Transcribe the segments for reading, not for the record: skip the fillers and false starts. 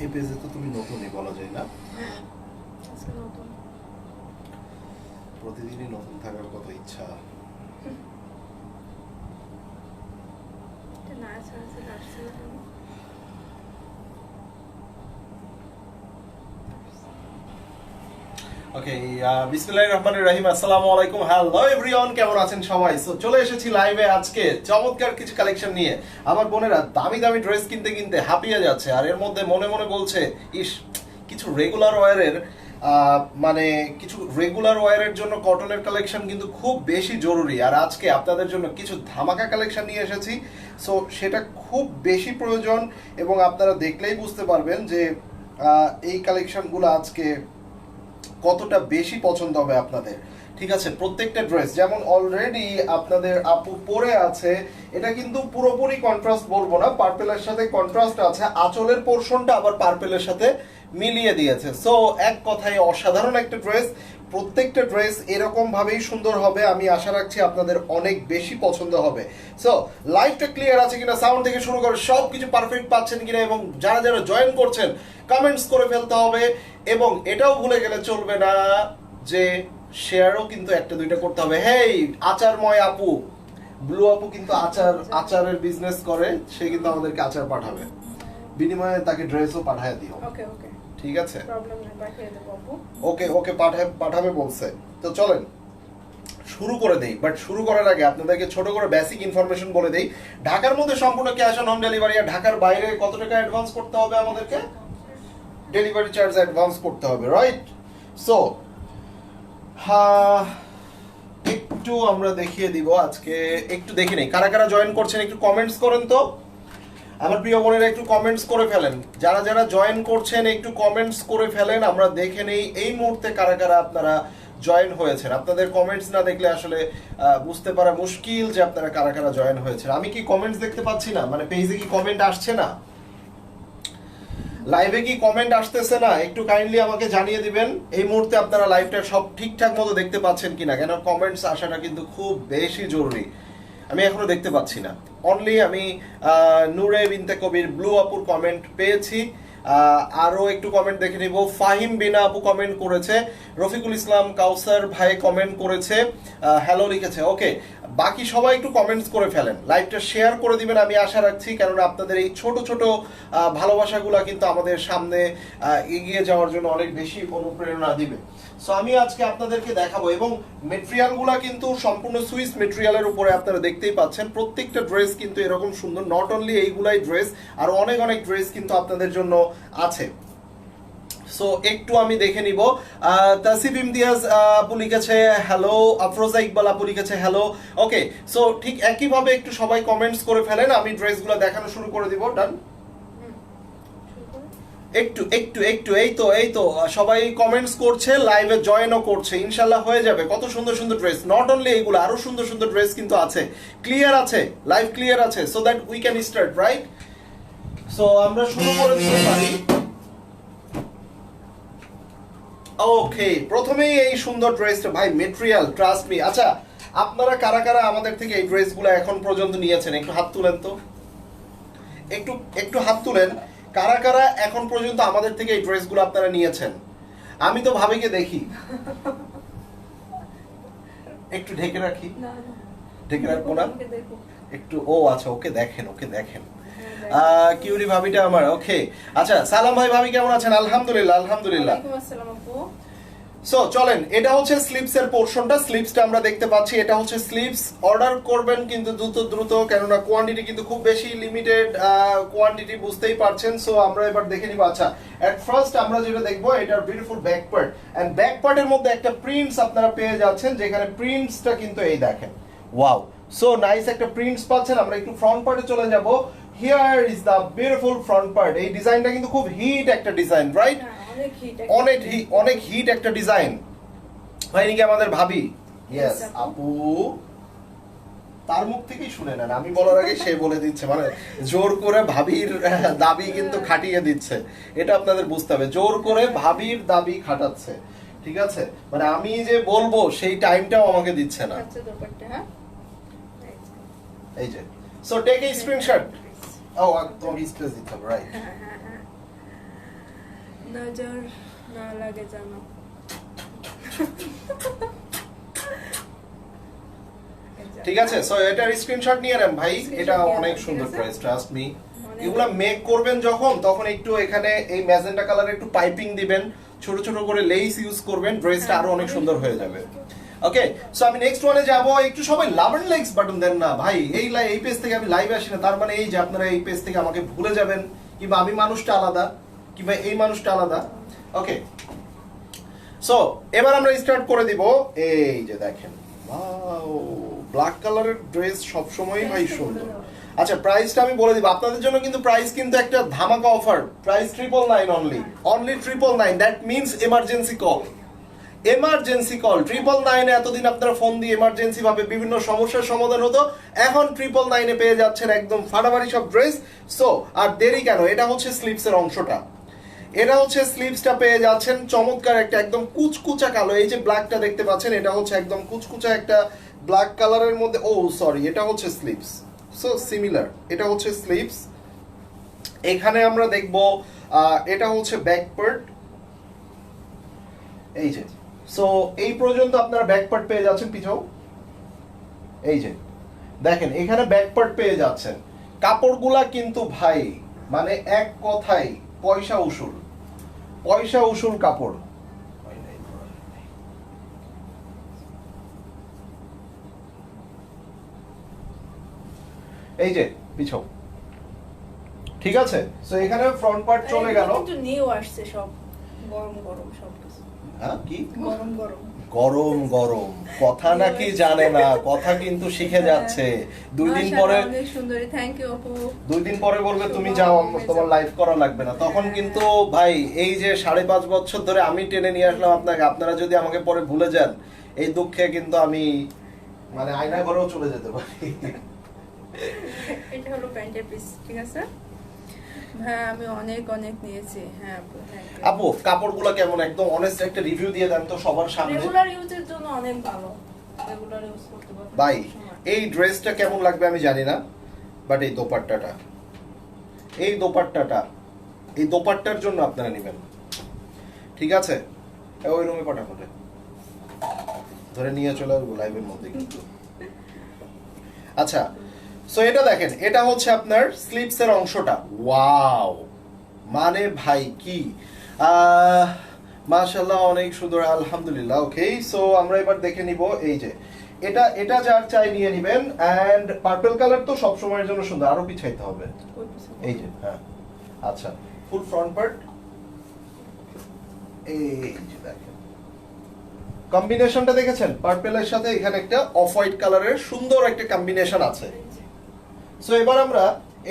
এই পেজে তো তুমি নতুনই বলা যায় না? হ্যাঁ, আজকে নতুন। প্রতিদিনই নতুন থাকার কত ইচ্ছা। এটা না আছে আসছে না। ওকে, বিসমিল্লাহির রহমানির রহিম। আসসালামু আলাইকুম, হ্যালো এভরিওয়ান, কেমন আছেন সবাই? সো চলে এসেছি লাইভে আজকে চমৎকার কিছু কালেকশন নিয়ে। আমার বোনেরা দামি দামি ড্রেস কিনতে কিনতে হাঁপিয়ে যাচ্ছে, আর এর মধ্যে মনে মনে বলছে ইস, কিছু রেগুলার ওয়্যারের মানে কিছু রেগুলার ওয়্যারের জন্য কটনের কালেকশন কিন্তু খুব বেশি জরুরি। আর আজকে আপনাদের জন্য কিছু ধামাকা কালেকশন নিয়ে এসেছি। সো সেটা খুব বেশি প্রয়োজন, এবং আপনারা দেখলেই বুঝতে পারবেন যে এই কালেকশনগুলো আজকে কতটা বেশি পছন্দ হবে আপনাদের। ঠিক আছে, প্রত্যেকটা ড্রেস যেমন অলরেডি আপনাদের আপু পরে আছে, এটা কিন্তু পুরোপুরি কন্ট্রাস্ট বলবো না, পার্পেলের সাথে কন্ট্রাস্ট আছে, আঁচলের পোরশনটা আবার পার্পেলের সাথে মিলিয়ে দিয়েছে। সো এক কথায় অসাধারণ একটা ড্রেস। প্রত্যেকটা ড্রেস এরকম ভাবেই সুন্দর হবে, আমি আশা রাখছি আপনাদের অনেক বেশি পছন্দ হবে। সো লাইভটা ক্লিয়ার আছে কিনা, সাউন্ড থেকে শুরু করে সব কিছু পারফেক্ট পাচ্ছেন কিনা, এবং যারা যারা জয়েন করছেন কমেন্টস করে ফেলতে হবে। এবং এটাও ভুলে গেলে চলবে না যে শেয়ারও কিন্তু একটা দুইটা করতে হবে। হেই আচারময় আপু, ব্লু আপু কিন্তু আচারের বিজনেস করে, সে কিন্তু আমাদেরকে আচার পাঠাবে, বিনিময়ে তাকে ড্রেসও পাঠিয়ে দিও। ওকে ওকে, ঠিক আছে, প্রবলেম নেই, পাঠিয়ে দেব আপু। ওকে ওকে, পাঠাবে বলছে। তো চলেন শুরু করে দেই, বাট শুরু করার আগে আপনাদেরকে ছোট করে বেসিক ইনফরমেশন বলে দেই। ঢাকার মধ্যে সম্পূর্ণ ক্যাশ অন হোম ডেলিভারি, আর ঢাকার বাইরে কত টাকা অ্যাডভান্স করতে হবে আমাদেরকে? ডেলিভারি চার্জ অ্যাডভান্স করতে হবে, রাইট? সো একটু আমরা দেখিয়ে দিব আজকে, একটু দেখে নেই কারা কারা জয়েন করছেন, একটু কমেন্টস করেন তো আমার প্রিয় বোনেরা, একটু কমেন্টস করে ফেলেন। যারা যারা জয়েন করছেন একটু কমেন্টস করে ফেলেন, আমরা দেখে নেই এই মুহূর্তে কারা কারা আপনারা জয়েন হয়েছেন। আপনাদের কমেন্টস না দেখলে আসলে বুঝতে পারা মুশকিল যে আপনারা কারা কারা জয়েন হয়েছেন। আমি কি কমেন্টস দেখতে পাচ্ছি না? মানে পেজে কি কমেন্ট আসছে না, লাইভে কি কমেন্ট আসতেছে না? একটু কাইন্ডলি আমাকে জানিয়ে দিবেন এই মুহূর্তে আপনারা লাইভটা সব ঠিকঠাক মতো দেখতে পাচ্ছেন কিনা, কেন কমেন্টস আসাটা কিন্তু খুব বেশি জরুরি। আমি এখনো দেখতে পাচ্ছি না। অনলি আমি নূরে বিনতে কবির ব্লু আপুর কমেন্ট পেয়েছি। আরো একটু কমেন্ট দেখে নিব। ফাহিম বিনা আপু কমেন্ট করেছে, রফিকুল ইসলাম কাউসার ভাই কমেন্ট করেছে, হ্যালো লিখেছে। ওকে, বাকি সবাই একটু কমেন্টস করে ফেলেন, লাইভটা শেয়ার করে দিবেন আমি আশা রাখছি, কেননা আপনাদের এই ছোট ছোট ভালোবাসাগুলো কিন্তু আমাদের সামনে এগিয়ে যাওয়ার জন্য অনেক বেশি অনুপ্রেরণা দিবে। সো আমি আজকে আপনাদেরকে দেখাবো, এবং মেটেরিয়ালগুলো কিন্তু সম্পূর্ণ সুইস মেটেরিয়ালের উপরে আপনারা দেখতেই পাচ্ছেন। প্রত্যেকটা ড্রেস কিন্তু এরকম সুন্দর, নট অনলি এইগুলাই ড্রেস, আর অনেক অনেক ড্রেস কিন্তু আপনাদের জন্য আছে। সো একটু আমি দেখে নিব। তাসিফ ইমতিয়াজ আপু লিখেছে হ্যালো, আফরোজা ইকবাল আপু লিখেছে হ্যালো। ওকে, সো ঠিক একইভাবে একটু সবাই কমেন্টস করে ফেলেন, আমি ড্রেসগুলো দেখানো শুরু করে দিব। ডান, একটু একটু একটু এই তো সবাই কমেন্টস করছে, লাইভে জয়েনও করছে, ইনশাল্লাহ হয়ে যাবে। কত সুন্দর সুন্দর ড্রেস, নট অনলি এইগুলো, আরো সুন্দর সুন্দর ড্রেস কিন্তু আছে। ক্লিয়ার আছে, লাইভ ক্লিয়ার আছে, so that we can start, right? So আমরা শুরু করে দিতে পারি। ওকে, প্রথমেই এই সুন্দর ড্রেসটা, ভাই মেটেরিয়াল ট্রাস্ট মি। আচ্ছা, আপনারা কারা কারা আমাদের থেকে এই ড্রেসগুলো এখন পর্যন্ত নিয়েছেন একটু হাত তুলেন তো, একটু একটু হাত তুলেন। কারা কারা এখন পর্যন্ত আমাদের থেকে এই ড্রেসগুলো আপনারা নিয়েছেন? আমি তো ভাবিকে দেখি, একটু ঢেকে রাখি, ঢেকে রাখবো না একটু। ও আচ্ছা, ওকে দেখেন, ওকে দেখেন, কিউরি ভাবিটা আমার। ওকে, আচ্ছা, সালাম ভাই, ভাবি কেমন আছেন? আলহামদুলিল্লাহ আলহামদুলিল্লাহ। ওয়ালাইকুম আসসালাম আপু। সো চলেন, এটা হচ্ছে স্লিভস এর পোরশনটা, স্লিভসটা আমরা দেখতে পাচ্ছি, এটা হচ্ছে স্লিভস। অর্ডার করবেন কিন্তু দ্রুত দ্রুত, কেননা কোয়ান্টিটি কিন্তু খুব বেশি লিমিটেড কোয়ান্টিটি, বুঝতেই পারছেন। সো আমরা এবার দেখে নিব। আচ্ছা, এট ফার্স্ট আমরা যেটা দেখবো, এটার beautiful back part, and back পার্টের মধ্যে একটা প্রিন্টস আপনারা পেয়ে যাচ্ছেন, যেখানে প্রিন্টসটা কিন্তু এই দেখেন, ওয়াও, সো নাইস একটা প্রিন্টস পাচ্ছেন। আমরা একটু ফ্রন্ট পার্টে চলে যাব। Here is the beautiful front part. এই ডিজাইনটা কিন্তু খুব হিট একটা ডিজাইন, রাইট? অনেক হিট একটা ডিজাইন। হয়নি কি আমাদের ভাবি? ইয়েস আপু, তার মুখ থেকেই শুনে নেন, আমি বলার আগে সে বলে দিচ্ছে, মানে জোর করে ভাবির দাবি কিন্তু খাটিয়ে দিচ্ছে। এটা আপনাদের বুঝতে হবে, জোর করে ভাবির দাবি খাটাচ্ছে। ঠিক আছে, মানে আমি যে বলবো সেই টাইমটাও আমাকে দিচ্ছে না। এই যে, সো টেক এ স্ক্রিনশট। ও তোমাকে স্পেস দিতে হবে, রাইট? নজর না লাগে জানো। ঠিক আছে, সো এটার স্ক্রিনশট নিয়ে নেন ভাই। Screenshot এটা নিয়ে অনেক নেন, সুন্দর ঠিক আছে? Dress, trust me. অনেক এগুলা মেক করবেন যখন, তখন একটু এখানে এই ম্যাজেন্টা কালারে একটু পাইপিং দিবেন, ছোট ছোট করে লেস ইউজ করবেন, ড্রেসটা আরো অনেক সুন্দর হয়ে যাবে। ওকে, সো আমি নেক্সট ওয়ানে যাব। একটু সবাই লাভ এন্ড লাইকস বাটন দেন না ভাই। এই পেজ থেকে আমি লাইভে আসি না, তার মানে এই যে আপনারা এই পেজ থেকে আমাকে ভুলে যাবেন, কিংবা আমি মানুষটা আলাদা, কিংবা এই মানুষটা আলাদা। ওকে, সো এবার আমরা স্টার্ট করে দিব। এই যে দেখেন, ওয়াও, ব্ল্যাক কালারের ড্রেস সবসময়ই ভাই সুন্দর। আচ্ছা, প্রাইসটা আমি বলে দিব আপনাদের জন্য, কিন্তু প্রাইস কিন্তু একটা ধামাকা offer. Price 999 only 999। That means emergency call. Emergency call 999 এ এতদিন আপনারা ফোন দিয়ে এমার্জেন্সি ভাবে বিভিন্ন সমস্যার সমাধান হতো, এখন 999 এ পেয়ে যাচ্ছেন একদম ফাটাফাটি সব ড্রেস। সো আর দেরি কেন, এটা হচ্ছে স্লিপসের অংশটা। এটা হচ্ছে স্লিভসটা পেয়ে যাচ্ছেন চমৎকার একটা একদম কুচকুচা কালো। এই যে ব্ল্যাকটা দেখতে পাচ্ছেন, এটা হচ্ছে একদম কুচকুচা একটা ব্ল্যাক কালারের মধ্যে। ও সরি, এটা হচ্ছে স্লিভস। সো সিমিলার, এটা হচ্ছে স্লিভস। এখানে আমরা দেখব এটা হচ্ছে ব্যাক পার্ট। এই যে, সো এই পর্যন্ত আপনারা ব্যাক পার্ট পেয়ে যাচ্ছেন। পিছাও, এই যে দেখেন, এখানে ব্যাক পার্ট পেয়ে যাচ্ছেন। কাপড়গুলা কিন্তু ভাই মানে এক কথায় পয়সা উসুল, পয়সা উসুল কাপড়। এই যে পিছু, ঠিক আছে। সো এখানে ফ্রন্ট পার্ট চলে গেল। কিন্তু নিউ আসছে সব, গরম গরম সব কিছু। হ্যাঁ, কি গরম গরম গরম গরম কথা নাকি জানে না, কথা কিন্তু শিখে যাচ্ছে। 2 দিন পরে অনেক সুন্দর, থ্যাংক ইউ আপু। 2 দিন পরে বলবে তুমি যাও, তোমার লাইভ করা লাগবে না। তখন কিন্তু ভাই এই যে 5.5 বছর ধরে আমি টেনে নিয়ে আসলাম আপনাকে, আপনারা যদি আমাকে পরে ভুলে যান, এই দুঃখে কিন্তু আমি মানে আয়না ঘরেও চলে যেতে পারি। এটা হলো প্যান্টের পিস, ঠিক আছে হ্যাঁ, আমি অনেক অনেক নিয়েছি। হ্যাঁ আপু, থ্যাংক ইউ আপু, কাপড়গুলো কেমন, একদম অনেস্ট একটা রিভিউ দিয়ে দেন তো সবার সামনে। রেগুলার ইউজের জন্য অনেক ভালো, রেগুলার ইউজ করতে পারবেন ভাই সবসময়। এই ড্রেসটা কেমন লাগবে আমি জানি না, বাট এই দোপাট্টাটা, এই দোপাট্টাটা, এই দোপাট্টার জন্য আপনারা নেবেন, ঠিক আছে। ওই রুমে পাঠাবো, ধরে নিয়ে চলে আসবো লাইভের মধ্যে কিন্তু। আচ্ছা, সো এটা দেখেন, এটা হচ্ছে আপনার স্লিপস এর অংশটা। ওয়াও, মানে ভাই কি মাশাআল্লাহ, অনেক সুন্দর, আলহামদুলিল্লাহ। ওকে, সো আমরা এবার দেখে নিব। এই যে এটা যার চাই নিয়ে নেবেন। এন্ড পার্পল কালার তো সব সময়ের জন্য সুন্দর, আরো পিছাইতে হবে। এই যে, হ্যাঁ, আচ্ছা, ফুল ফ্রন্ট পার্ট। এই যে দেখেন, কম্বিনেশনটা দেখেছেন, পার্পলের সাথে এখানে একটা অফ হোয়াইট কালারের সুন্দর একটা কম্বিনেশন আছে। সো এবার আমরা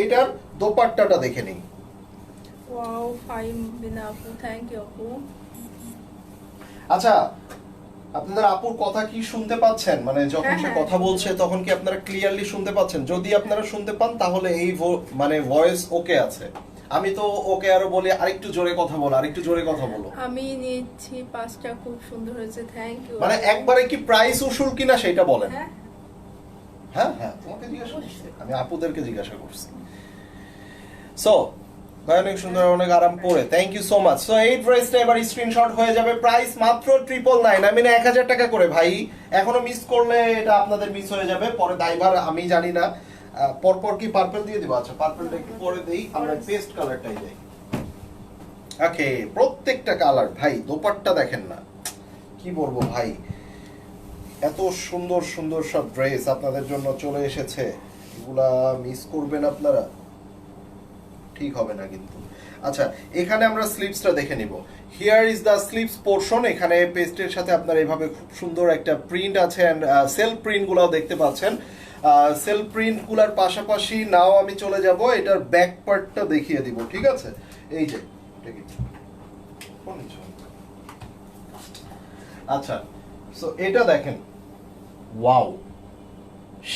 এটার দোপাট্টাটা দেখে নিই। ওয়াও, ফাইন বিনা আপু, থ্যাংক ইউ আপু। আচ্ছা, আপনাদের আপুর কথা কি শুনতে পাচ্ছেন? মানে যখন হ্যাঁ, সে হ্যাঁ, কথা বলছে তখন কি আপনারা ক্লিয়ারলি শুনতে পাচ্ছেন? যদি আপনারা শুনতে পান তাহলে এই মানে ভয়েস ওকে আছে। আমি তো ওকে আরো বলি আরেকটু জোরে কথা বলো, আরেকটু জোরে কথা বলো। আমি নিয়েছি 5টা, খুব সুন্দর হয়েছে, থ্যাংক ইউ। মানে একবারে কি প্রাইস উসুল কিনা সেটা বলেন। হ্যাঁ হ্যাঁ হ্যাঁ, তোমাকে জিজ্ঞাসা করছি, আমি আপুদেরকে জিজ্ঞাসা করছি। সো অনেক সুন্দর, অনেক আরাম পরে, thank you so much. So এই ড্রেসটা এবার স্ক্রিনশট হয়ে যাবে। প্রাইস মাত্র 999, আমি না 1000 টাকা করে ভাই। এখনো মিস করলে এটা আপনাদের মিস হয়ে যাবে, পরে দায়ভার আমি জানি না। পরপর কি পার্পল দিয়ে দিব? আচ্ছা, পার্পলটা একটু পরে দেই, আমরা পেস্ট কালারটাই দেই। ওকে, প্রত্যেকটা কালার ভাই, দোপাট্টা দেখেন না, কি বলবো ভাই, এত সুন্দর সুন্দর সব ড্রেস আপনাদের জন্য চলে এসেছে। এগুলা মিস করবেন আপনারা, ঠিক হবে না কিন্তু। আচ্ছা, এখানে আমরা স্লিভসটা দেখে নিব। Here is the sleeves portion. এখানে পেস্টের সাথে আপনার এইভাবে খুব সুন্দর একটা প্রিন্ট আছে, এন্ড সেলফ প্রিন্ট গুলাও দেখতে পাচ্ছেন। সেলফ প্রিন্ট গুলার পাশাপাশি নাও আমি চলে যাব এটার ব্যাক পার্টটা দেখিয়ে দিব, ঠিক আছে। এই যে আচ্ছা, সো এটা দেখেন, ওয়াও,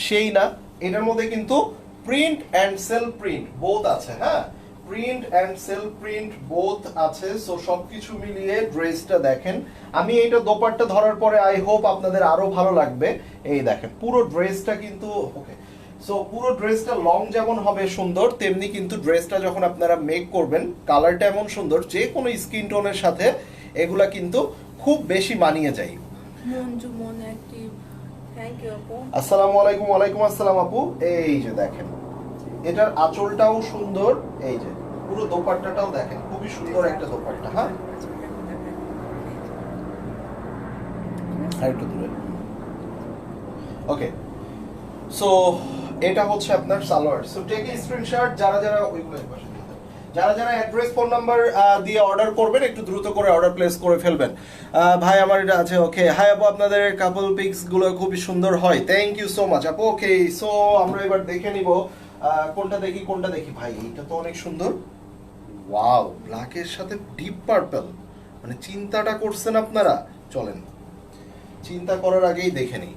সেই না, এটার মধ্যে কিন্তু print and self print both আছে। হ্যাঁ, print and self print both আছে। সো সবকিছু মিলিয়ে ড্রেসটা দেখেন। আমি এইটা দোপাট্টা ধরার পরে আই হোপ আপনাদের আরো ভালো লাগবে। এই দেখেন, পুরো ড্রেসটা কিন্তু ওকে। সো পুরো ড্রেসটা লং যেমন হবে সুন্দর, তেমনি কিন্তু ড্রেসটা যখন আপনারা মেক করবেন কালারটা এমন সুন্দর, যে কোনো স্কিন টোনের সাথে এগুলা কিন্তু খুব বেশি মানিয়ে যায়। মঞ্জু মন অ্যাক্টিভ, থ্যাংক ইউ আপু। আসসালামু আলাইকুম। ওয়ালাইকুম আসসালাম আপু। এই যে দেখেন, এটার আঁচলটাও সুন্দর, এই যে পুরো দোপাট্টাটাও দেখেন, খুবই সুন্দর একটা দোপাট্টা। হ্যাঁ, আর একটু দূরে। ওকে, সো এটা হচ্ছে আপনার salwar. So take a screenshot, যারা যারা ওইগুলো পাশে দিয়ে দেন। যারা যারা অ্যাড্রেস ফোন নাম্বার দিয়ে অর্ডার করবেন একটু দ্রুত করে অর্ডার প্লেস করে ফেলবেন। ভাই আমার এটা আছে। ওকে, হাই আপু, আপনাদের কাপল পিকস গুলো খুবই সুন্দর হয়, থ্যাংক ইউ সো মাচ আপু। ওকে, সো আমরা এবার দেখে নিব কোনটা দেখি কোনটা দেখি। ভাই এইটা তো অনেক সুন্দর, ওয়াও, ব্ল্যাকের সাথে ডিপ পার্পল, মানে চিন্তাটা করছেন আপনারা। চলেন চিন্তা করার আগেই দেখে নিই।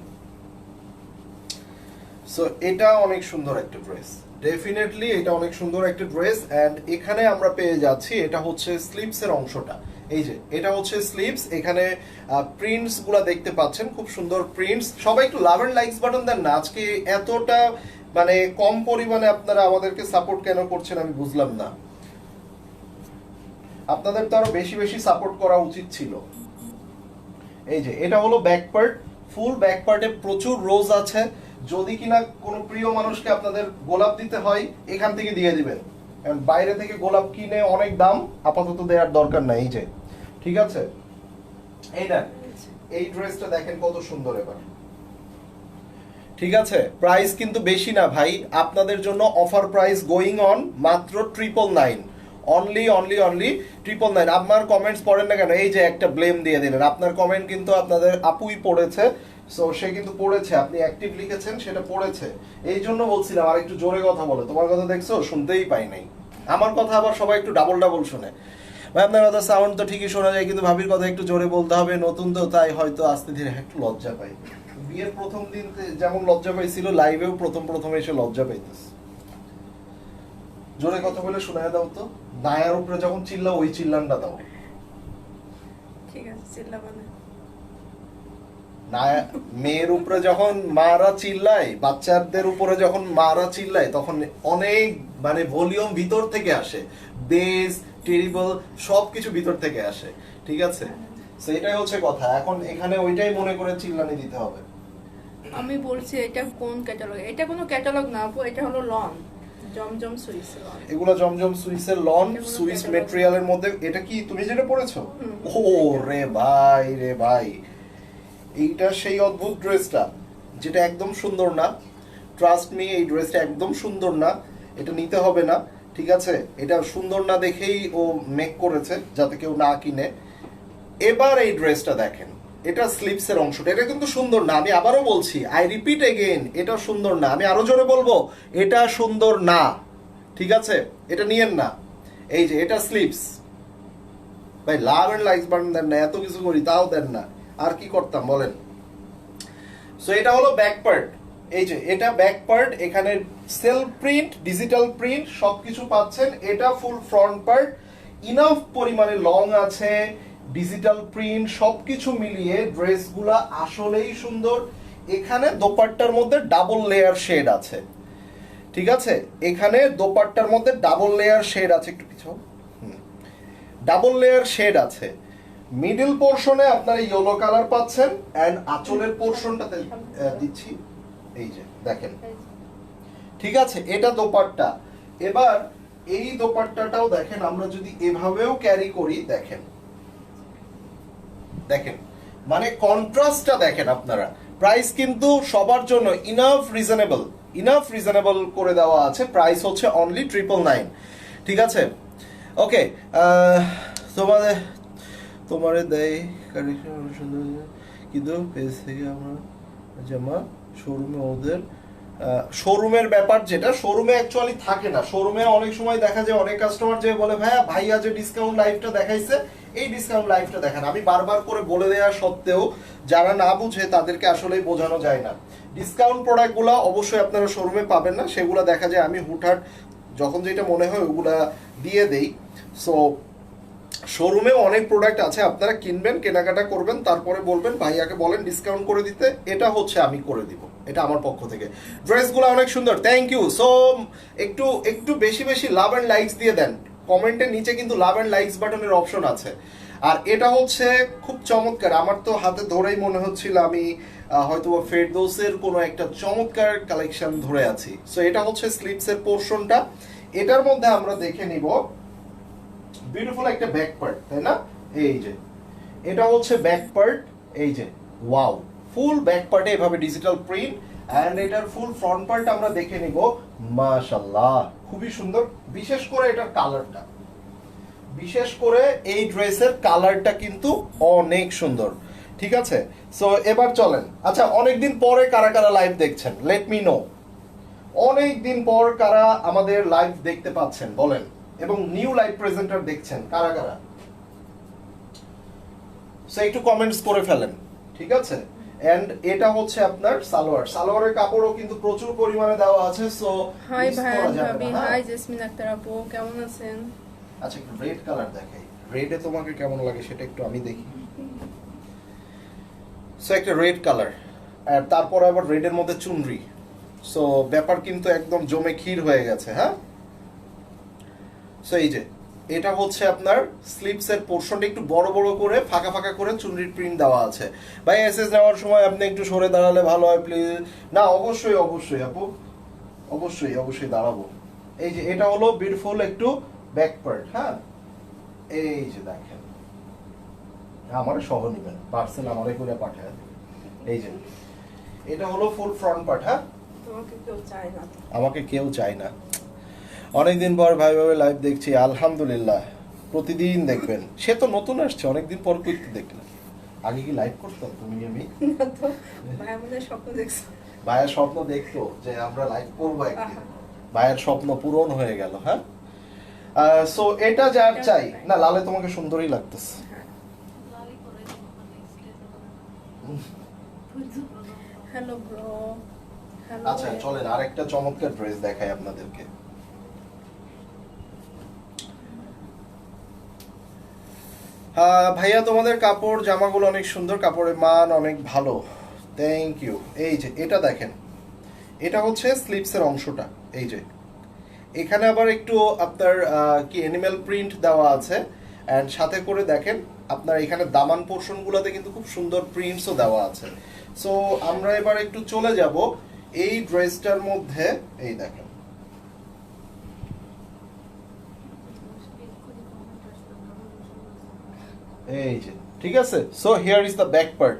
সো এটা অনেক সুন্দর একটা ড্রেস, ডেফিনেটলি এটা অনেক সুন্দর একটা ড্রেস। এন্ড এখানে আমরা পেয়ে যাচ্ছি, এটা হচ্ছে স্লিভস এর অংশটা। এই যে এটা হচ্ছে স্লিভস, এখানে প্রিন্টস গুলা দেখতে পাচ্ছেন, খুব সুন্দর প্রিন্টস। সবাই একটু লাভ এন্ড লাইকস বাটন দেন না। আজকে এতটা মানে কম পরিমাণে আপনারা আমাদেরকে সাপোর্ট কেন করছেন আমি বুঝলাম না। আপনাদের তো আরো বেশি বেশি সাপোর্ট করা উচিত ছিল। এই যে এটা হলো ব্যাক পার্ট, ফুল ব্যাক পার্টে প্রচুর রোজ আছে। যদি কিনা কোনো প্রিয় মানুষকে আপনাদের গোলাপ দিতে হয়, এখান থেকে দিয়ে দিবেন, কারণ বাইরে থেকে গোলাপ কিনে অনেক দাম, আপাতত দেওয়ার দরকার নাই। এই যে ঠিক আছে, এই না, এই ড্রেসটা দেখেন কত সুন্দর। এবার ঠিক আছে, প্রাইস কিন্তু বেশি না ভাই, আপনাদের জন্য অফার প্রাইস গোয়িং অন মাত্র 999, অনলি 999। আপনার কমেন্টস পড়েন না কেন? এই যে একটা ব্লেম দিয়ে দিলেন, আপনার কমেন্ট কিন্তু আপনাদের আপুই পড়েছে। সো সে কিন্তু পড়েছে, আপনি অ্যাক্টিভ লিখেছেন, সেটা পড়েছে। এই জন্য বলছিলাম আর একটু জোরে কথা বলে। তোমার কথা দেখছো, শুনতেই পাই নাই। আমার কথা আবার সবাই একটু ডাবল ডাবল শোনে। ভাই আপনার কথা সাউন্ড তো ঠিকই শোনা যায়, কিন্তু ভাবির কথা একটু জোরে বলতে হবে, নতুন তো তাই হয়তো আস্তে ধীরে একটু লজ্জা পাই। বিয়ের প্রথম দিন যেমন লজ্জা পাইছিল, লাইভেও প্রথম এসে লজ্জা পাইতেছে। জোরে কথা বলে শোনায় দাও তো, নায়ার উপরে যখন চিল্লাও ওই চিল্লানটা দাও। ঠিক আছে, চিল্লাবো না। মেয়ের উপরে যখন মারা চিল্লায়, বাচ্চাদের উপরে যখন মারা চিল্লায়, তখন অনেক মানে ভলিউম ভিতর থেকে আসে, বেস টেরিবল সবকিছু ভিতর থেকে আসে। ঠিক আছে, সেটাই হচ্ছে কথা। এখন এখানে ওইটাই মনে করে চিল্লানি দিতে হবে। আমি বলছি এটা কোন ক্যাটালগ? এটা কোনো ক্যাটালগ না আপু, এটা হলো লন, জমজম সুইস লন। এগুলো জমজম সুইসের লন, সুইস ম্যাটেরিয়ালের মধ্যে। এটা কি তুমি যেটা পরেছো? ও রে ভাই রে ভাই, এইটা সেই অদ্ভুত ড্রেসটা যেটা একদম সুন্দর না। ট্রাস্ট মি, এই ড্রেসটা একদম সুন্দর না, এটা নিতে হবে না। ঠিক আছে, এটা সুন্দর না দেখেই ও মেক করেছে যাতে কেউ না কিনে। এবার এই ড্রেসটা দেখেন, এটা স্লিভস এর অংশটা, এটা কিন্তু সুন্দর না। আমি আবারও বলছি, আই রিপিট এগেইন, এটা সুন্দর না। আমি আরো জোরে বলবো, এটা সুন্দর না। ঠিক আছে, এটা নিয়েন না। এই যে এটা স্লিভস। ভাই লাভ এন্ড লাইকস বাটন দেন না, এত কিছু করি তাও দেন না, আর কি করতাম বলেন। সো এটা হলো ব্যাক পার্ট। এই যে এটা ব্যাক পার্ট, এখানে সেলফ প্রিন্ট, ডিজিটাল প্রিন্ট সবকিছু পাচ্ছেন। এটা ফুল ফ্রন্ট পার্ট, ইনাফ পরিমাণে লং আছে, ডিজিটাল প্রিন্ট সবকিছু মিলিয়ে ড্রেসগুলা আসলেই সুন্দর। এখানে দোপাট্টার মধ্যে ডাবল লেয়ার শেড আছে। ঠিক আছে, এখানে দোপাট্টার মধ্যে ডাবল লেয়ার শেড আছে, একটু কিছু ডাবল লেয়ার শেড আছে। মিডল পোরশনে আপনারা ইয়েলো কালার পাচ্ছেন, এন্ড আঁচলের পোরশনটাতে দিচ্ছি, এই যে দেখেন। ঠিক আছে, এটা দোপাট্টা। এবার এই দোপাট্টাটাও দেখেন, আমরা যদি এভাবেও ক্যারি করি, দেখেন দেখেন, মানে কন্ট্রাস্টটা দেখেন আপনারা। প্রাইস কিন্তু সবার জন্য ইনাফ রিজনেবল করে দেওয়া আছে। প্রাইস হচ্ছে অনলি 999। ঠিক আছে, ওকে। তোমারে দেয় কালেকশন সুন্দর, কিন্তু পেজ থেকে আমরা জামা শোরুমে ওদের শোরুমের ব্যাপার, যেটা শোরুমে অ্যাকচুয়ালি থাকে না। শোরুমে অনেক সময় দেখা যায় অনেক কাস্টমার যে বলে, ভাইয়া যে ডিসকাউন্ট লাইভটা দেখাইছে, এই ডিসকাউন্ট লাইভটা দেখান। আমি বারবার করে বলে দেওয়া সত্ত্বেও যারা না বুঝে তাদেরকে আসলেই বোঝানো যায় না। ডিসকাউন্ট প্রোডাক্টগুলো অবশ্যই আপনারা শোরুমে পাবেন না, সেগুলো দেখা যায় আমি হুটহাট যখন যেটা মনে হয় ওগুলা দিয়ে দেই। সো শোরুমেও অনেক প্রোডাক্ট আছে, আপনারা কিনবেন, কেনাকাটা করবেন, তারপরে বলবেন ভাইয়াকে বলেন ডিসকাউন্ট করে দিতে, এটা হচ্ছে আমি করে দিব। এটা আমার পক্ষ থেকে। ড্রেসগুলো অনেক সুন্দর, থ্যাংক ইউ। সো একটু একটু বেশি বেশি লাভ অ্যান্ড লাইকস দিয়ে দেন। কমেন্টের নিচে কিন্তু লাভ অ্যান্ড লাইকস বাটনের অপশন আছে। আর এটা হচ্ছে খুব চমৎকার, আমার তো হাতে ধরেই মনে হচ্ছিল আমি হয়তো ফেরদৌসের কোনো একটা চমৎকার কালেকশন ধরে আছি। সো এটা হচ্ছে স্লিপসের পোর্শনটা। এটার মধ্যে আমরা দেখে নিব বিউটিফুল একটা ব্যাক পার্ট, তাই না? এই যে এটা হচ্ছে ব্যাক পার্ট, এই যে ওয়াও, ফুল ব্যাক পার্টে এভাবে ডিজিটাল প্রিন্ট, এন্ড এটার ফুল ফ্রন্ট পার্ট আমরা দেখে নিব। মাশাআল্লাহ, খুবই সুন্দর। বিশেষ করে এটার কালারটা, বিশেষ করে এই ড্রেসের কালারটা কিন্তু অনেক সুন্দর, ঠিক আছে? সো এবার চলেন, আচ্ছা অনেকদিন পরে কারা কারা লাইভ দেখছেন, লেট মি নো। অনেকদিন পর কারা আমাদের লাইভ দেখতে পাচ্ছেন বলেন, এবং নিউ লাইভ প্রেজেন্টার দেখছেন কারা কারা, সো একটু কমেন্টস করে ফেলেন, ঠিক আছে? এন্ড এটা হচ্ছে আপনার সালোয়ার, সালোয়ারের কাপড়ও কিন্তু প্রচুর পরিমাণে দেওয়া আছে। সো হাই ভাই ভাবি, হাই জেসমিন আক্তার আপু, কেমন আছেন? আচ্ছা একটু রেড কালার দেখাই, রেডে তোমাকে কেমন লাগে সেটা একটু আমি দেখি। সো একটা রেড কালার, আর তারপর আবার রেডের মধ্যে চুনরি। সো ব্যাপার কিন্তু একদম জমে ক্ষীর হয়ে গেছে, হ্যাঁ? সো এই যে এটা হচ্ছে আপনার স্লিপসের পোর্শনটা একটু বড় বড় করে ফাঁকা ফাঁকা করে চুনরির প্রিন্ট দেওয়া আছে। ভাই এসএস নেওয়ার সময় আপনি একটু সরে দাঁড়ালে ভালো হয় প্লিজ। না অবশ্যই অবশ্যই আপু, অবশ্যই অবশ্যই দাঁড়াবো। এই যে এটা হলো বিউটিফুল একটু ব্যাক পার্ট, হ্যাঁ? এই যে দেখেন, আমারে সহ নিবেন, পার্সেল আমারে করে পাঠায় দেবেন। এই যে এটা হলো ফুল ফ্রন্ট পার্ট, হ্যাঁ? তোমাকে কেউ চায় না। আমাকে কেউ চায় না। অনেকদিন পর ভাই ভাবে লাইভ দেখছি, আলহামদুলিল্লাহ। প্রতিদিন দেখবেন, সে তো নতুন আসছে, অনেকদিন পর করতে দেখলাম। আগে কি লাইভ করতাম তুমি আমি? না তো, ভাই আমাদের স্বপ্ন দেখছো। ভাইয়ের স্বপ্ন দেখতো যে আমরা লাইভ করবো একদিন, ভাইয়ের স্বপ্ন পূরণ হয়ে গেল, হ্যাঁ? সো এটা যার চাই না, লালে তোমাকে সুন্দরই লাগতেছে। Hello bro, hello. আচ্ছা চলেন আরেকটা চমৎকার ড্রেস দেখাই আপনাদেরকে। ভাইয়া তোমাদের কাপড় জামাগুলো অনেক সুন্দর, কাপড়ের মান অনেক ভালো, থ্যাংক ইউ। এই যে এটা দেখেন, এটা হচ্ছে স্লিপসের অংশটা। এই যে এখানে আবার একটু আপনার কি অ্যানিমেল প্রিন্ট দেওয়া আছে, অ্যান্ড সাথে করে দেখেন আপনার এখানে দামান পোর্শনগুলোতে কিন্তু খুব সুন্দর প্রিন্টসও দেওয়া আছে। সো আমরা এবার একটু চলে যাব এই ড্রেসটার মধ্যে। এই দেখেন, এই যে ঠিক আছে। So here is the back part.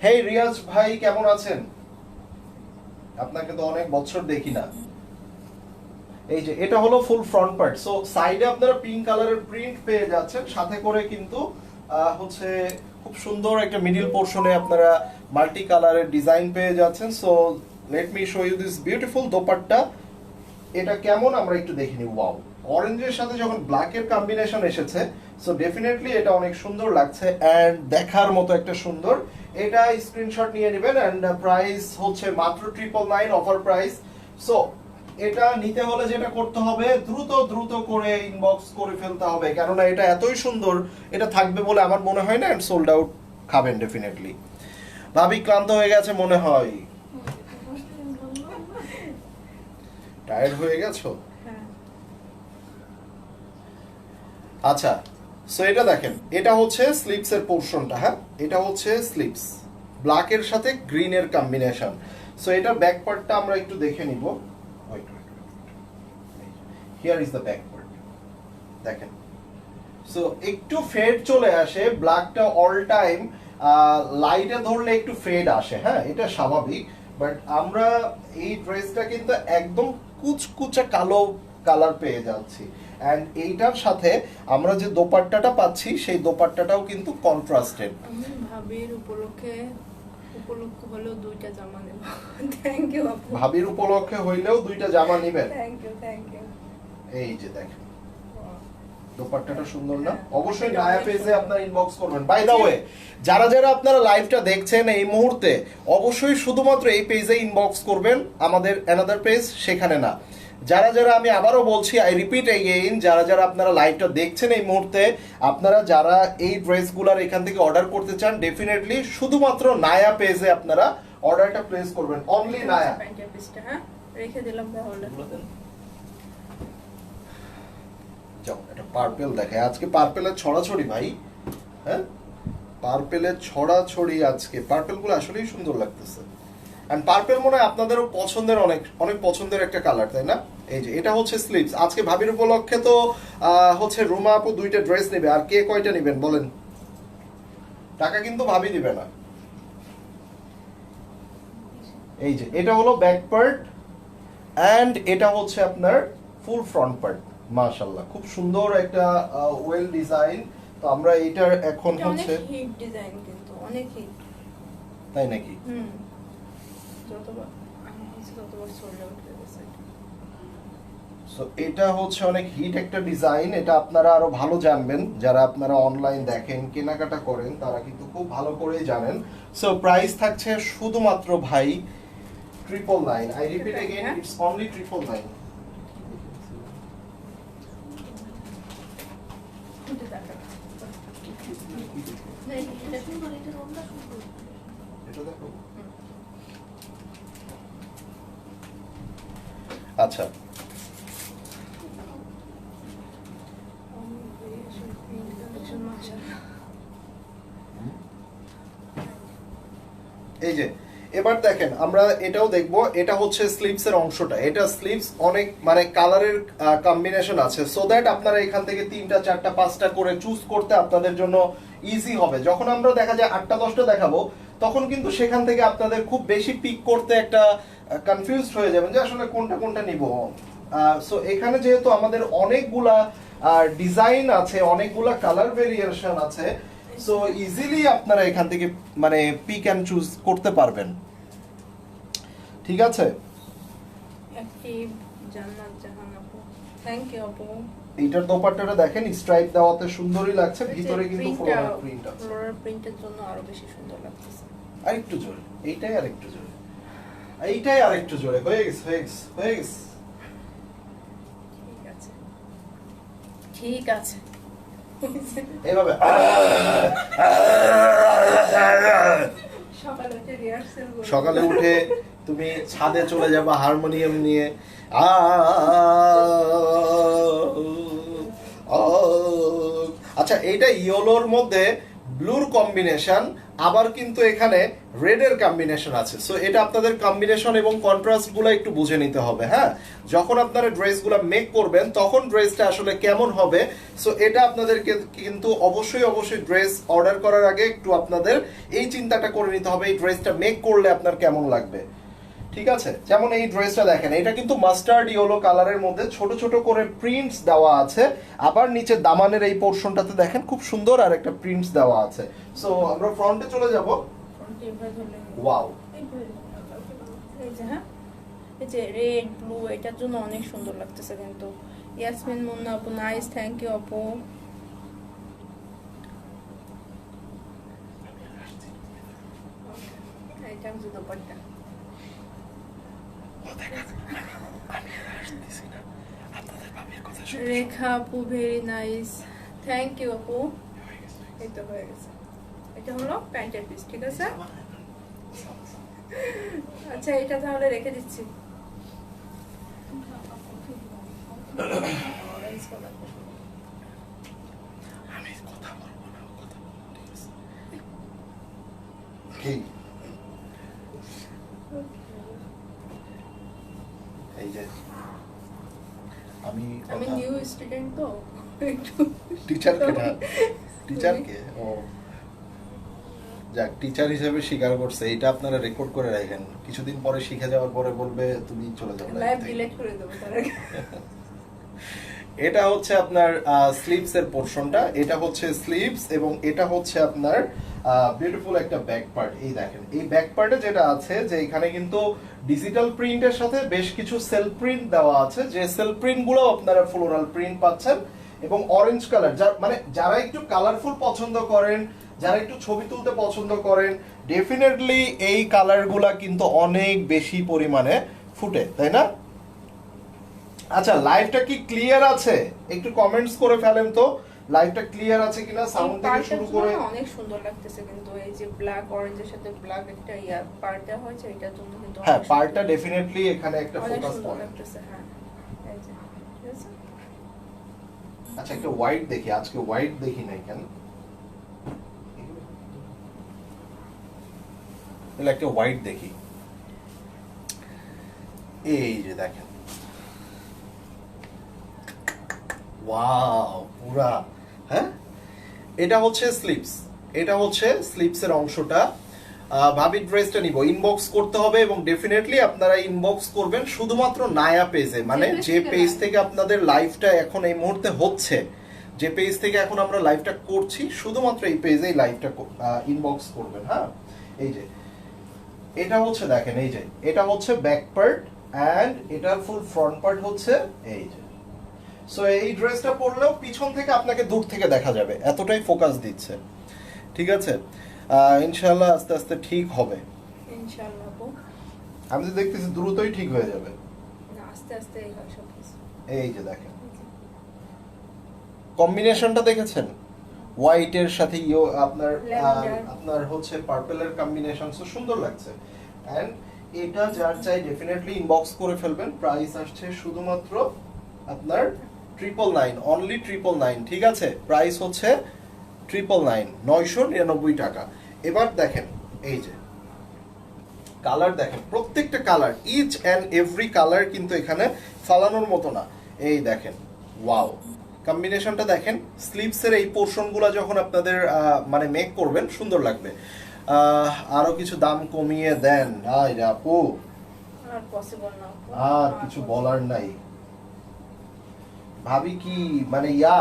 Hey Riaz ভাই কেমন আছেন? আপনাকে তো অনেক বছর দেখি না। এই যে এটা হলো ফুল ফ্রন্ট পার্ট। সো সাইডে আপনারা পিঙ্ক কালারের প্রিন্ট পেয়ে যাচ্ছেন, সাথে করে কিন্তু হচ্ছে খুব সুন্দর একটা মিডল পোর্শনে আপনারা মাল্টি কালারের ডিজাইন পেয়ে যাচ্ছেন। So let me show you this beautiful dupatta. এটা কেমন আমরা একটু দেখে নিই। ওয়াও, অরেঞ্জের সাথে যখন ব্ল্যাকের কম্বিনেশন এসেছে, সো ডেফিনেটলি এটা অনেক সুন্দর লাগছে, এন্ড দেখার মতো একটা সুন্দর। এটা স্ক্রিনশট নিয়ে নেবেন, এন্ড প্রাইস হচ্ছে মাত্র 999 অফার প্রাইস। সো এটা নিতে হলে যেটা করতে হবে, দ্রুত দ্রুত করে ইনবক্স করে ফেলতে হবে, কেননা এটা এতই সুন্দর, এটা থাকবে বলে আমার মনে হয় না, এন্ড সোল্ড আউট খাবেন ডেফিনেটলি। ভাবি ক্লান্ত হয়ে গেছে মনে হয়, টায়ার্ড হয়ে গেছো? আচ্ছা, সো এটা দেখেন, এটা হচ্ছে স্লিপসের পোর্শনটা, হ্যাঁ? এটা হচ্ছে স্লিপস, ব্ল্যাকের সাথে গ্রিনের কম্বিনেশন। সো এটা ব্যাক পার্টটা আমরা একটু দেখে নিব। Here is the back part, দেখেন। সো একটু ফেড চলে আসে, ব্ল্যাকটা অল টাইম লাইটে ধরলে একটু ফেড আসে, হ্যাঁ এটা স্বাভাবিক। বাট আমরা এই ড্রেসটা কিন্তু একদম কুচকুচে কালো কালার পেয়ে যাচ্ছি, এন্ড এইটার সাথে আমরা যে দোপাট্টাটা পাচ্ছি সেই দোপাট্টাটাও কিন্তু কন্ট্রাস্টেড। আমি ভাবির উপলক্ষে হলেও দুইটা জামা নেব। থ্যাংক ইউ আপু। ভাবির উপলক্ষে হইলেও দুইটা জামা নেবেন? Thank you, thank you. এই যে দেখেন, দোপাট্টাটা সুন্দর না? অবশ্যই নায়া পেজে আপনারা ইনবক্স করবেন। বাই দা ওয়ে, যারা যারা আপনারা লাইভটা দেখছেন এই মুহূর্তে, অবশ্যই শুধুমাত্র এই পেজে ইনবক্স করবেন, আমাদের অ্যানাদার পেজ সেখানে না। যারা যারা, আমি আবারও বলছি, আই রিপিট এগেইন, যারা যারা আপনারা লাইভটা দেখছেন এই মুহূর্তে, আপনারা যারা এই ড্রেসগুলোর এখান থেকে অর্ডার করতে চান, ডেফিনেটলি শুধুমাত্র নায়া পেজে আপনারা অর্ডারটা প্লেস করবেন। অনলি নায়া প্যান্টের পিসটা, হ্যাঁ রেখে দিলাম তাহলে। যাও এটা পার্পল দেখে, আজকে পার্পলের ছড়াছড়ি ভাই, হ্যাঁ পার্পলের ছড়াছড়ি আজকে। পার্পল গুলো আসলেই সুন্দর লাগতেছে। এন্ড পার্পল মনে হয় আপনাদেরও পছন্দের, অনেক অনেক পছন্দের একটা কালার, তাই না? এই যে এটা হচ্ছে স্লিভস। আজকে ভাবির উপলক্ষে তো হচ্ছে রুমা আপু 2টা ড্রেস নেবে, আর কে কয়টা নেবেন বলেন? টাকা কিন্তু ভাবি দিবে না। এই যে এটা হলো ব্যাক পার্ট এন্ড এটা হচ্ছে আপনার ফুল ফ্রন্ট পার্ট। মাশাআল্লাহ খুব সুন্দর একটা ওয়েল ডিজাইন। তো আমরা এটার এখন এটা হচ্ছে অনেক হিট ডিজাইন, কিন্তু অনেক হিট। তাই নাকি? যতবার আমি ততবার সোল্ড আউট হয়ে গেছে। সো এটা হচ্ছে অনেক হিট একটা ডিজাইন। এটা আপনারা আরো ভালো জানবেন, যারা আপনারা অনলাইন দেখেন কেনাকাটা করেন তারা কিন্তু খুব ভালো করেই জানেন। সো প্রাইস থাকছে শুধুমাত্র ভাই 999। I repeat again, it's only 999। এটা দেখা না, এটা সুন্দর, এটা রংটা সুন্দর। এটা দেখো। আচ্ছা এই যে এবার দেখেন আমরা এটাও দেখবো। এটা হচ্ছে স্লিভস এর অংশটা। এটা স্লিভস অনেক মানে কালারের কম্বিনেশন আছে, সো দ্যাট আপনারা এখান থেকে 3টা 4টা 5টা করে চুজ করতে আপনাদের জন্য ইজি হবে। যখন আমরা দেখা যায় 8টা 10টা দেখাবো তখন কিন্তু সেখান থেকে আপনাদের খুব বেশি পিক করতে একটা কনফিউজড হয়ে যাবেন যে আসলে কোনটা কোনটা নিব। সো এখানে যেহেতু আমাদের অনেকগুলা ডিজাইন আছে, অনেকগুলা কালার ভেরিয়েশন আছে, সো ইজিলি আপনারা এখান থেকে মানে পিক এন্ড চুজ করতে পারবেন। ঠিক আছে? অ্যাক্টিভ জান্নাত জাহান আপু, থ্যাংক ইউ আপু। এইটার দোপাট্টাটা দেখেন স্ট্রাইপ দেওয়াতে সুন্দরই লাগছে, ভিতরে কিন্তু ফ্লোরাল প্রিন্ট আছে। ফ্লোরাল প্রিন্টের জন্য আরো বেশি সুন্দর লাগতেছে। আরেকটু জোরে, এইটাই আরেকটু জোরে, এইটাই আরেকটু জোরে। হয়ে গেছে হয়ে গেছে হয়ে গেছে। ঠিক আছে ঠিক আছে। এইভাবে সকালে উঠে রিহার্সাল করব। সকালে উঠে তুমি ছাদে চলে যাবা হারমোনিয়াম নিয়ে, আচ্ছা এইটা ইয়েলোর মধ্যে ব্লুর কম্বিনেশন, আবার কিন্তু এখানে রেডের কম্বিনেশন আছে। সো এটা আপনাদের কম্বিনেশন এবং কন্ট্রাস্ট গুলো একটু বুঝে নিতে হবে। হ্যাঁ, যখন আপনারা ড্রেসগুলো মেক করবেন তখন ড্রেসটা আসলে কেমন হবে, সো এটা আপনাদেরকে কিন্তু অবশ্যই অবশ্যই ড্রেস অর্ডার করার আগে একটু আপনাদের এই চিন্তাটা করে নিতে হবে এই ড্রেসটা মেক করলে আপনার কেমন লাগবে। ঠিক আছে? যেমন এই ড্রেসটা দেখেন, এটা কিন্তু মাস্টার্ড ইয়েলো কালারের মধ্যে ছোট ছোট করে প্রিন্টস দেওয়া আছে, আবার নিচে দামানের এই পোরশনটাতে দেখেন খুব সুন্দর আর একটা প্রিন্টস দেওয়া আছে। সো আমরা ফ্রন্টে চলে যাব। ফ্রন্টে এভাবে ধরলে ওয়াও, এই যে হ্যাঁ, এই যে রেড ব্লু, এটার জন্য অনেক সুন্দর লাগতেছে কিন্তু। ইয়াসমিন মুন্না আপু, নাইস, থ্যাংক ইউ আপু। এটা হচ্ছে দোপাট্টা। রেখা আপু, ভেরি নাইস, থ্যাংক ইউ আপু। এই তো হয়ে গেছে। এটা হলো প্যান্টের পিস, ঠিক আছে? আচ্ছা এটা তাহলে রেখে দিচ্ছি। আমি কথা বলবো না, কথা ঠিক আছে? কি এই যে আমি আমি নিউ স্টুডেন্ট তো একটু টিচার কে না, টিচার কে? ও যাক, টিচার হিসেবে স্বীকার করছে। এটা আপনারা রেকর্ড করে রাখেন, কিছুদিন পরে শিখে যাওয়ার পরে বলবে তুমি চলে যাও লাইভ ডিলিট করে দেবো তার আগে। এটা হচ্ছে আপনার স্লিভস এর পোরশনটা, এটা হচ্ছে স্লিভস এবং এটা হচ্ছে আপনার বিউটিফুল একটা ব্যাক পার্ট। এই দেখেন এই ব্যাক পার্টে যেটা আছে যে এখানে কিন্তু ডিজিটাল প্রিন্টের সাথে বেশ কিছু সেলফ প্রিন্ট দেওয়া আছে, যে সেলফ প্রিন্ট গুলো আপনারা ফ্লোরাল প্রিন্ট পাচ্ছেন এবং অরেঞ্জ কালার। মানে যারা একটু কালারফুল পছন্দ করেন, যারা একটু ছবি তুলতে পছন্দ করেন, ডেফিনেটলি এই কালারগুলা কিন্তু অনেক বেশি পরিমাণে ফুটে, তাই না? আচ্ছা লাইভটা কি ক্লিয়ার আছে? একটু কমেন্টস করে ফেলেন তো লাইভটা ক্লিয়ার আছে কিনা, সাউন্ড থেকে পার্টটা শুরু করে অনেক সুন্দর লাগতেছে কিন্তু এই যে ব্ল্যাক অরেঞ্জের সাথে ব্ল্যাক একটা পার্ট দেওয়া হয়েছে এটার জন্য কিন্তু হ্যাঁ অনেক পার্টটা সুন্দর ডেফিনেটলি এখানে একটা অনেক ফোকাস সুন্দর পয়েন্ট। লাগতেছে। হ্যাঁ এই যে ঠিক আছে। আচ্ছা একটা হোয়াইট দেখি, আজকে হোয়াইট দেখি নাই কেন, তাহলে একটা হোয়াইট দেখি। এই যে দেখেন, ওয়াও পুরা, হ্যাঁ এটা হচ্ছে স্লিপস, এটা হচ্ছে স্লিপসের অংশটা। ভাবি ড্রেসটা নিব, ইনবক্স করতে হবে এবং ডেফিনেটলি আপনারা ইনবক্স করবেন শুধুমাত্র নায়া পেজে, মানে যে পেজ থেকে আপনাদের লাইভটা এখন এই মুহূর্তে হচ্ছে, যে পেজ থেকে এখন আমরা লাইভটা করছি, শুধুমাত্র এই পেজেই লাইভটা ইনবক্স করবেন। হ্যাঁ এই যে এটা হচ্ছে দেখেন, এই যে এটা হচ্ছে ব্যাক পার্ট এন্ড এটার ফুল ফ্রন্ট পার্ট হচ্ছে এই যে। সো এই ড্রেসটা পরলেও পিছন থেকে আপনাকে দূর থেকে দেখা যাবে, এতটাই ফোকাস দিচ্ছে। ঠিক আছে, ইনশাআল্লাহ আস্তে আস্তে ঠিক হবে, ইনশাআল্লাহ আপু। আমি তো দেখতেছি দ্রুতই ঠিক হয়ে যাবে। না, আস্তে আস্তে এই হয় সব কিছু। এই যে দেখেন কম্বিনেশনটা দেখেছেন, হোয়াইটের সাথে আপনার Lavender. আপনার হচ্ছে পার্পলের কম্বিনেশন, সো সুন্দর লাগছে। এন্ড এটা যার চাই ডেফিনেটলি ইনবক্স করে ফেলবেন। প্রাইস আসছে শুধুমাত্র আপনার 999, অনলি 999। ঠিক আছে, প্রাইস হচ্ছে 999, 999 টাকা। এবার দেখেন এই যে কালার দেখেন, প্রত্যেকটা colour each and every colour কিন্তু এখানে ফালানোর মতো না। এই দেখেন ওয়াও, কম্বিনেশনটা দেখেন, স্লিভসের এই পোর্শনগুলো যখন আপনাদের মানে মেক করবেন সুন্দর লাগবে। আরো কিছু দাম কমিয়ে দেন, আয় রে আপু, আর পসিবল না আপু। আর কিছু বলার নাই। ভাবি কি মানে ইয়া,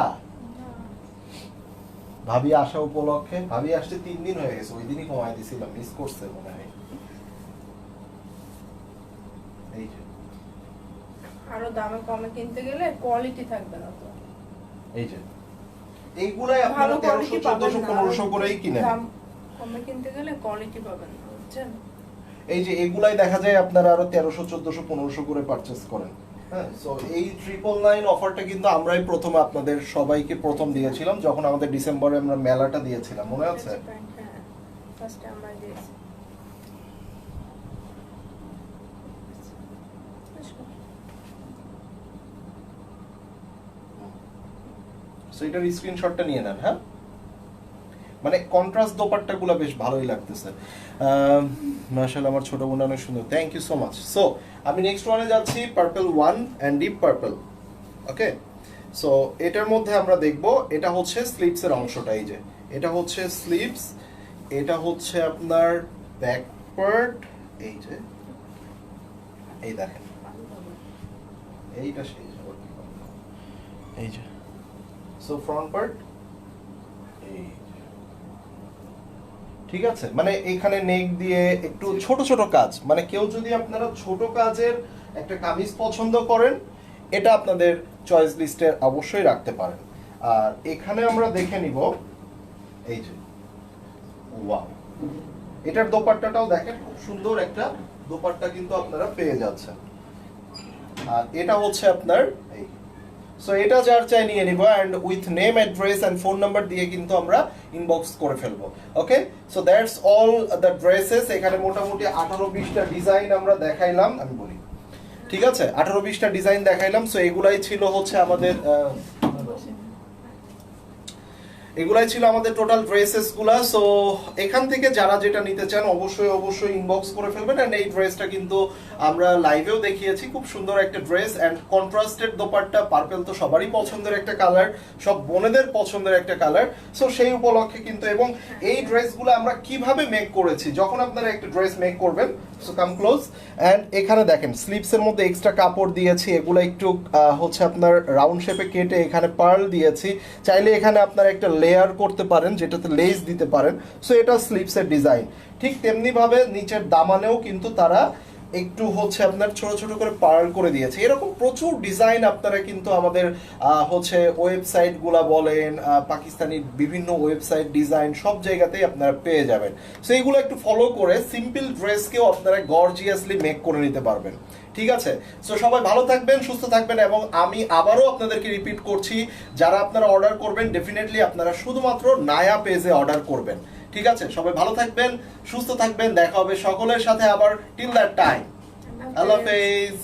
ভাবি আসা উপলক্ষে, ভাবি আসতে 3 দিন হয়ে গেছে, ওই দিনই কমাই দিছিলাম, মিস করছে মনে হয়। এই যে আরো দামে কমে কিনতে গেলে কোয়ালিটি থাকবে না তো। এই যে এইগুলাই আপনারা ভালো 1300 কোয়ালিটি পাবেন 1400 না, 1500 করেই কিনেন। দাম কমে কিনতে গেলে কোয়ালিটি পাবেন না, বুঝছেন? এই যে এগুলাই দেখা যায় আপনারা আরো 1300 1400 1500 করে পারচেজ করেন। হ্যাঁ, সো এই 999 অফারটা কিন্তু আমরাই প্রথমে আপনাদের সবাইকে প্রথম দিয়েছিলাম যখন আমাদের ডিসেম্বরে আমরা মেলাটা দিয়েছিলাম, মনে আছে? হ্যাঁ, ফার্স্টে আমরা দিয়েছি। সো এটার স্ক্রিনশটটা নিয়ে নেন। হ্যাঁ, মানে কন্ট্রাস্ট দোপাট্টাগুলো বেশ ভালোই লাগতেছে। মাশাআল্লাহ, আমার ছোট বোন অনেক সুন্দর, thank you so much. So আমি নেক্সট ওয়ানে যাচ্ছি, purple 1 and deep purple. Okay, so এটার মধ্যে আমরা দেখব, এটা হচ্ছে স্লিভস এর অংশটা। এই যে এটা হচ্ছে স্লিভস, এটা হচ্ছে আপনার ব্যাক পার্ট। এই যে এই দেখেন, এইটা সেই এই যে, সো ফ্রন্ট পার্ট এই, ঠিক আছে, মানে এখানে নেক দিয়ে একটু ছোট ছোট কাজ, মানে কেউ যদি আপনারা ছোট কাজের একটা কামিজ পছন্দ করেন, এটা আপনাদের চয়েস লিস্টে অবশ্যই রাখতে পারেন। আর এখানে আমরা দেখে নিব, এই যে ওয়াও, এটার দোপাট্টাটাও দেখেন, খুব সুন্দর একটা দোপাট্টা কিন্তু আপনারা পেয়ে যাচ্ছেন। আর এটা হচ্ছে আপনার এই, সো এটা যার চাই নিয়ে নিব, and with name, address and phone number দিয়ে কিন্তু আমরা ইনবক্স করে ফেলবো। Okay, so that's all the dresses. এখানে মোটামুটি 18-20টা ডিজাইন আমরা দেখাইলাম, আমি বলি ঠিক আছে, 18-20টা ডিজাইন দেখাইলাম। সো এগুলাই ছিল হচ্ছে আমাদের এগুলাই ছিল আমাদের টোটাল ড্রেসেস গুলা। সো এখান থেকে যারা যেটা নিতে চান অবশ্যই অবশ্যই ইনবক্স করে ফেলবেন। এন্ড এই ড্রেসটা কিন্তু আমরা লাইভেও দেখিয়েছি, খুব সুন্দর একটা dress and contrasted dupatta. Purple তো সবারই পছন্দের একটা কালার, সব বোনেদের পছন্দের একটা কালার। সো সেই উপলক্ষে কিন্তু, এবং এই ড্রেসগুলো আমরা কিভাবে মেক করেছি, যখন আপনারা একটা ড্রেস মেক করবেন, সো কাম ক্লোজ। এন্ড এখানে দেখেন স্লিভসের মধ্যে এক্সট্রা কাপড় দিয়েছি, এগুলো একটু হচ্ছে আপনার রাউন্ড শেপে কেটে এখানে পার্ল দিয়েছি। চাইলে এখানে আপনারা একটা লেয়ার করতে পারেন, যেটাতে লেস দিতে পারেন। সো এটা স্লিভসের ডিজাইন। ঠিক তেমনি ভাবে নিচের দামানেও কিন্তু তারা একটু হচ্ছে আপনার ছোট ছোট করে পার্ল করে দিয়েছে। এরকম প্রচুর ডিজাইন আপনারা কিন্তু আমাদের হচ্ছে ওয়েবসাইট গুলা বলেন, পাকিস্তানি বিভিন্ন ওয়েবসাইট ডিজাইন সব জায়গাতেই আপনারা পেয়ে যাবেন। সো এইগুলো একটু ফলো করে সিম্পল ড্রেসকেও আপনারা গর্জিয়াসলি মেক করে নিতে পারবেন। ঠিক আছে, সো সবাই ভালো থাকবেন, সুস্থ থাকবেন, এবং আমি আবারও আপনাদেরকে রিপিট করছি, যারা আপনারা অর্ডার করবেন ডেফিনেটলি আপনারা শুধুমাত্র নায়া পেজে অর্ডার করবেন। ঠিক আছে, সবাই ভালো থাকবেন, সুস্থ থাকবেন, দেখা হবে সকলের সাথে আবার। টিল দ্যাট টাইম, আল্লাহ হাফেজ।